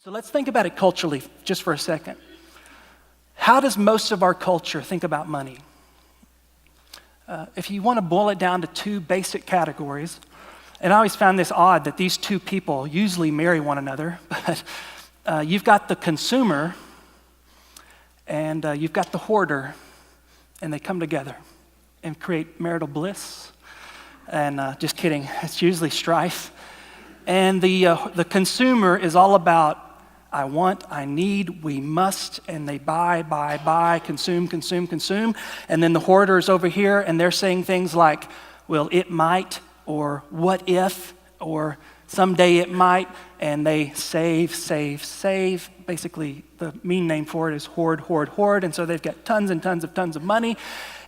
So let's think about it culturally just for a second. How does most of our culture think about money? If you want to boil it down to two basic categories, and I always found this odd that these two people usually marry one another, but you've got the consumer and you've got the hoarder, and they come together and create marital bliss. And just kidding, it's usually strife. And the consumer is all about, I want, I need, we must, and they buy, consume. And then the hoarder is over here, and they're saying things like, well, it might, or what if, or someday it might, and they save. Basically, the mean name for it is hoard. And so they've got tons of money.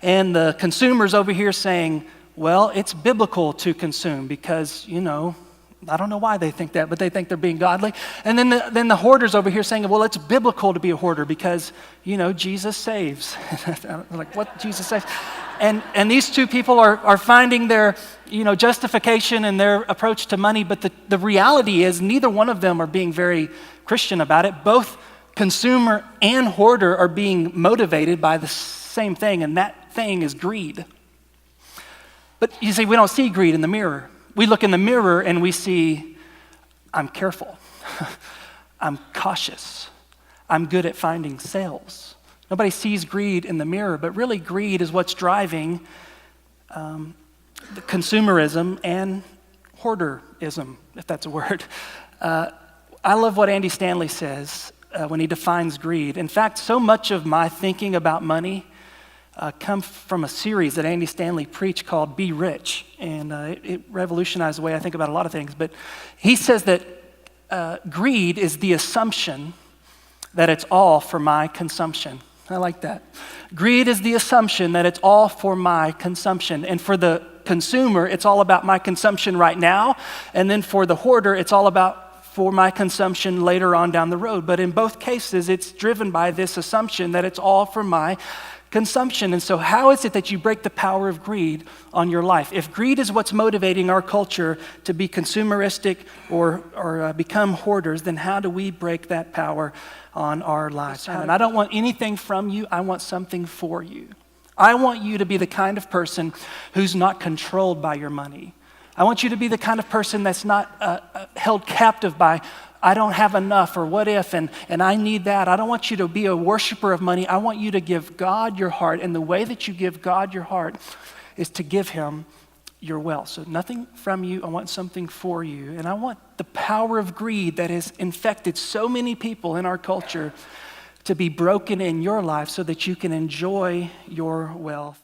And the consumer's over here saying, well, it's biblical to consume because, I don't know why they think that, but they think they're being godly. And then the hoarder's over here saying, well, it's biblical to be a hoarder because, Jesus saves. Like, what? Jesus saves? And these two people are finding their, justification in their approach to money, but the reality is neither one of them are being very Christian about it. Both consumer and hoarder are being motivated by the same thing, and that thing is greed. But you see, we don't see greed in the mirror. We look in the mirror and we see, I'm careful, I'm cautious, I'm good at finding sales. Nobody sees greed in the mirror, but really greed is what's driving the consumerism and hoarderism, if that's a word. I love what Andy Stanley says when he defines greed. In fact, so much of my thinking about money come from a series that Andy Stanley preached called Be Rich, and it revolutionized the way I think about a lot of things. But he says that greed is the assumption that it's all for my consumption. I like that. Greed is the assumption that it's all for my consumption. And for the consumer, it's all about my consumption right now. And then for the hoarder, it's all about for my consumption later on down the road. But in both cases, it's driven by this assumption that it's all for my consumption. And so how is it that you break the power of greed on your life? If greed is what's motivating our culture to be consumeristic or become hoarders, then how do we break that power on our lives? And I don't want anything from you. I want something for you. I want you to be the kind of person who's not controlled by your money. I want you to be the kind of person that's not held captive by I don't have enough, or what if, and I need that. I don't want you to be a worshiper of money. I want you to give God your heart, and the way that you give God your heart is to give him your wealth. So nothing from you, I want something for you. And I want the power of greed that has infected so many people in our culture to be broken in your life so that you can enjoy your wealth.